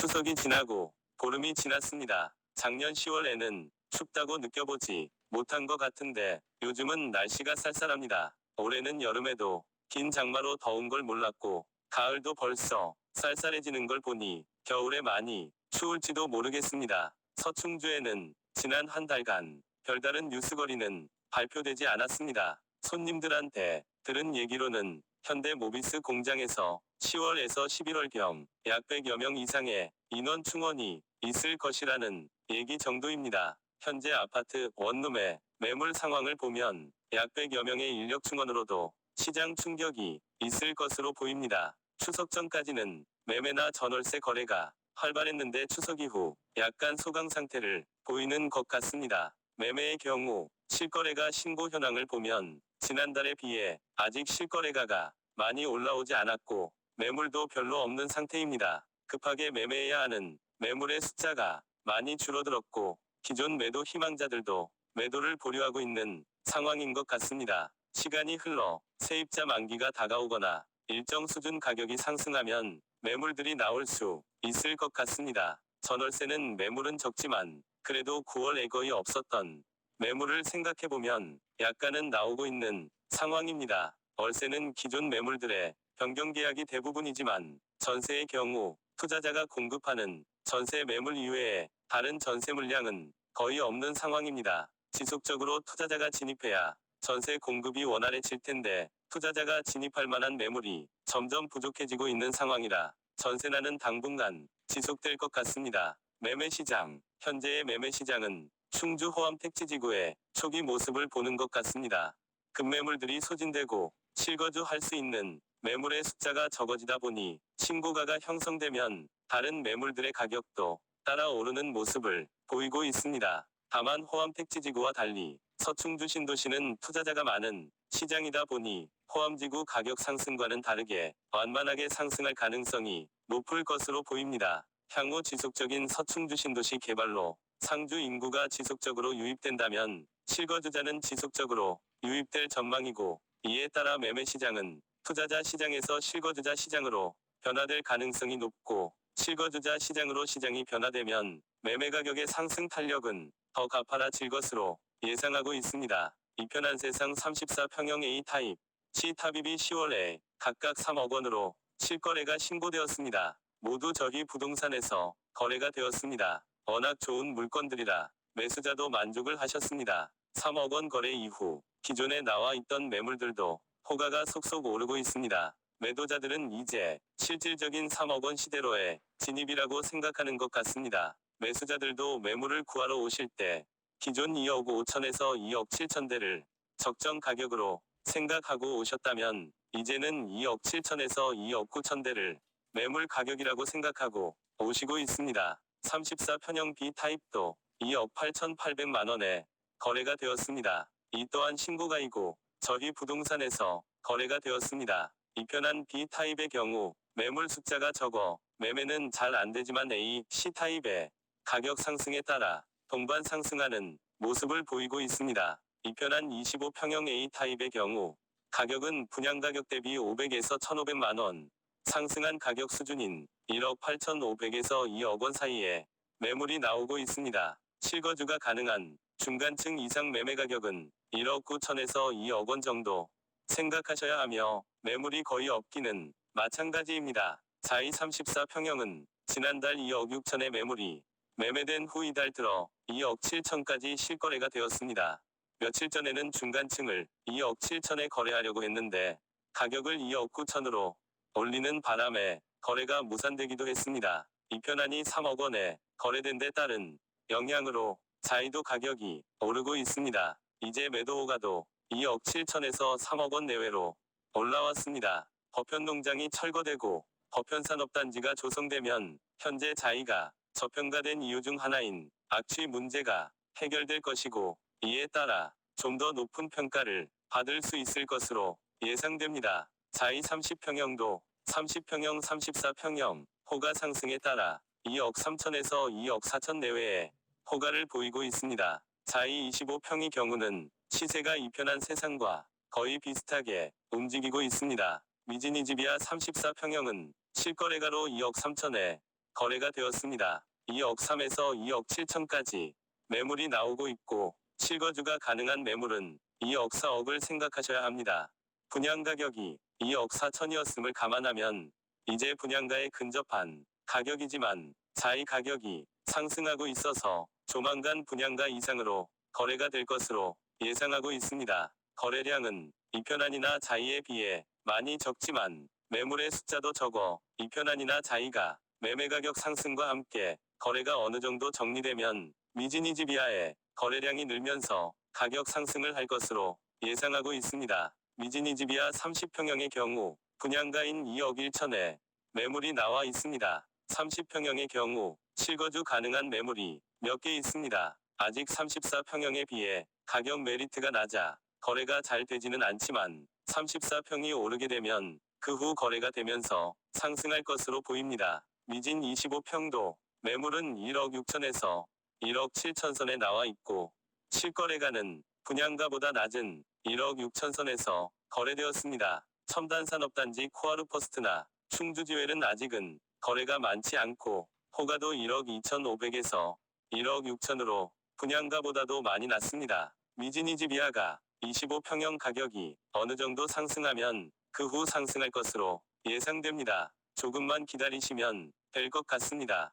추석이 지나고 보름이 지났습니다. 작년 10월에는 춥다고 느껴보지 못한 것 같은데 요즘은 날씨가 쌀쌀합니다. 올해는 여름에도 긴 장마로 더운 걸 몰랐고 가을도 벌써 쌀쌀해지는 걸 보니 겨울에 많이 추울지도 모르겠습니다. 서충주에는 지난 한 달간 별다른 뉴스거리는 발표되지 않았습니다. 손님들한테 들은 얘기로는 현대모비스 공장에서 10월에서 11월경 약 100여 명 이상의 인원 충원이 있을 것이라는 얘기 정도입니다. 현재 아파트 원룸의 매물 상황을 보면 약 100여 명의 인력 충원으로도 시장 충격이 있을 것으로 보입니다. 추석 전까지는 매매나 전월세 거래가 활발했는데 추석 이후 약간 소강 상태를 보이는 것 같습니다. 매매의 경우 실거래가 신고 현황을 보면 지난달에 비해 아직 실거래가가 많이 올라오지 않았고 매물도 별로 없는 상태입니다. 급하게 매매해야 하는 매물의 숫자가 많이 줄어들었고 기존 매도 희망자들도 매도를 보류하고 있는 상황인 것 같습니다. 시간이 흘러 세입자 만기가 다가오거나 일정 수준 가격이 상승하면 매물들이 나올 수 있을 것 같습니다. 전월세는 매물은 적지만 그래도 9월에 거의 없었던 매물을 생각해보면 약간은 나오고 있는 상황입니다. 월세는 기존 매물들의 변경 계약이 대부분이지만 전세의 경우 투자자가 공급하는 전세 매물 이외에 다른 전세 물량은 거의 없는 상황입니다. 지속적으로 투자자가 진입해야 전세 공급이 원활해질 텐데 투자자가 진입할 만한 매물이 점점 부족해지고 있는 상황이라 전세난은 당분간 지속될 것 같습니다. 매매시장. 현재의 매매시장은 충주 호암 택지지구의 초기 모습을 보는 것 같습니다. 급매물들이 소진되고 실거주할 수 있는 매물의 숫자가 적어지다 보니 신고가가 형성되면 다른 매물들의 가격도 따라 오르는 모습을 보이고 있습니다. 다만 호암 택지지구와 달리 서충주 신도시는 투자자가 많은 시장이다 보니 호암지구 가격 상승과는 다르게 완만하게 상승할 가능성이 높을 것으로 보입니다. 향후 지속적인 서충주 신도시 개발로 상주 인구가 지속적으로 유입된다면 실거주자는 지속적으로 유입될 전망이고 이에 따라 매매시장은 투자자 시장에서 실거주자 시장으로 변화될 가능성이 높고 실거주자 시장으로 시장이 변화되면 매매 가격의 상승 탄력은 더 가파라질 것으로 예상하고 있습니다. 이편한 세상 34평형 A타입, C타입이 10월에 각각 3억 원으로 실거래가 신고되었습니다. 모두 저희 부동산에서 거래가 되었습니다. 워낙 좋은 물건들이라 매수자도 만족을 하셨습니다. 3억 원 거래 이후 기존에 나와 있던 매물들도 호가가 속속 오르고 있습니다. 매도자들은 이제 실질적인 3억 원 시대로의 진입이라고 생각하는 것 같습니다. 매수자들도 매물을 구하러 오실 때 기존 2억 5천에서 2억 7천 대를 적정 가격으로 생각하고 오셨다면 이제는 2억 7천에서 2억 9천 대를 매물 가격이라고 생각하고 오시고 있습니다. 34평형 B타입도 2억 8,800만 원에 거래가 되었습니다. 이 또한 신고가이고 저희 부동산에서 거래가 되었습니다. 이편한 B타입의 경우 매물 숫자가 적어 매매는 잘 안되지만 A, C타입의 가격 상승에 따라 동반 상승하는 모습을 보이고 있습니다. 이편한 25평형 A타입의 경우 가격은 분양가격 대비 500에서 1,500만 원 상승한 가격 수준인 1억 8,500에서 2억 원 사이에 매물이 나오고 있습니다. 실거주가 가능한 중간층 이상 매매 가격은 1억 9천에서 2억 원 정도 생각하셔야 하며 매물이 거의 없기는 마찬가지입니다. 4이 34평형은 지난달 2억 6천의 매물이 매매된 후 이달 들어 2억 7천까지 실거래가 되었습니다. 며칠 전에는 중간층을 2억 7천에 거래하려고 했는데 가격을 2억 9천으로 올리는 바람에 거래가 무산되기도 했습니다. 이편안이 3억 원에 거래된 데 따른 영향으로 4이도 가격이 오르고 있습니다. 이제 매도 호가도 2억 7천에서 3억 원 내외로 올라왔습니다. 버편농장이 철거되고 버편산업단지가 조성되면 현재 자이가 저평가된 이유 중 하나인 악취 문제가 해결될 것이고 이에 따라 좀 더 높은 평가를 받을 수 있을 것으로 예상됩니다. 자이 30평형도 30평형 34평형 호가 상승에 따라 2억 3천에서 2억 4천 내외의 호가를 보이고 있습니다. 자이 25평의 경우는 시세가 이편한 세상과 거의 비슷하게 움직이고 있습니다. 미지니지비아 34평형은 실거래가로 2억 3천에 거래가 되었습니다. 2억 3에서 2억 7천까지 매물이 나오고 있고 실거주가 가능한 매물은 2억 4억을 생각하셔야 합니다. 분양 가격이 2억 4천이었음을 감안하면 이제 분양가에 근접한 가격이지만 자이 가격이 상승하고 있어서 조만간 분양가 이상으로 거래가 될 것으로 예상하고 있습니다. 거래량은 이편안이나 자이에 비해 많이 적지만 매물의 숫자도 적어 이편안이나 자이가 매매 가격 상승과 함께 거래가 어느 정도 정리되면 미지니지비아의 거래량이 늘면서 가격 상승을 할 것으로 예상하고 있습니다. 미지니지비아 30평형의 경우 분양가인 2억 1천에 매물이 나와 있습니다. 30평형의 경우 실거주 가능한 매물이 몇 개 있습니다. 아직 34평형에 비해 가격 메리트가 낮아 거래가 잘 되지는 않지만 34평이 오르게 되면 그 후 거래가 되면서 상승할 것으로 보입니다. 미진 25평도 매물은 1억 6천에서 1억 7천 선에 나와 있고 실거래가는 분양가보다 낮은 1억 6천 선에서 거래되었습니다. 첨단산업단지 코아루퍼스트나 충주지웰은 아직은 거래가 많지 않고 호가도 1억 2천5백에서 1억 6천으로 분양가보다도 많이 낮습니다. 미지니지비아가 25평형 가격이 어느 정도 상승하면 그 후 상승할 것으로 예상됩니다. 조금만 기다리시면 될 것 같습니다.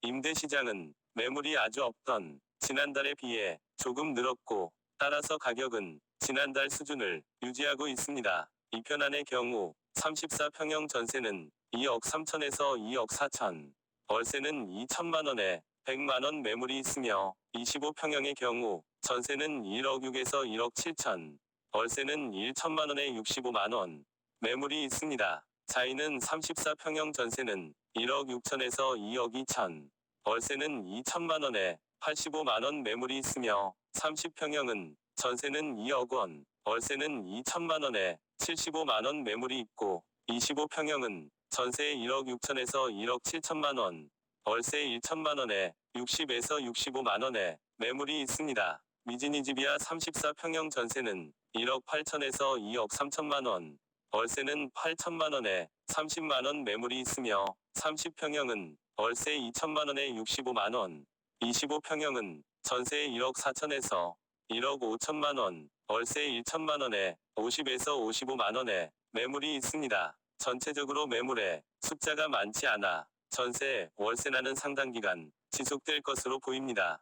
임대시장은 매물이 아주 없던 지난달에 비해 조금 늘었고 따라서 가격은 지난달 수준을 유지하고 있습니다. 이편안의 경우 34평형 전세는 2억 3천에서 2억 4천, 월세는 2천만 원에 100만 원 매물이 있으며 25평형의 경우 전세는 1억 6에서 1억 7천, 월세는 1천만 원에 65만 원 매물이 있습니다. 자이는 34평형 전세는 1억 6천에서 2억 2천, 월세는 2천만 원에 85만 원 매물이 있으며 30평형은 전세는 2억 원, 월세는 2천만 원에 75만 원 매물이 있고 25평형은 전세 1억 6천에서 1억 7천만 원, 월세 1천만 원에 60에서 65만 원에 매물이 있습니다. 미지니지비아 34평형 전세는 1억 8천에서 2억 3천만 원, 월세는 8천만 원에 30만 원 매물이 있으며 30평형은 월세 2천만 원에 65만 원, 25평형은 전세 1억 4천에서 1억 5천만 원, 월세 1천만 원에 50에서 55만 원에 매물이 있습니다. 전체적으로 매물의 숫자가 많지 않아 전세, 월세나는 상당 기간 지속될 것으로 보입니다.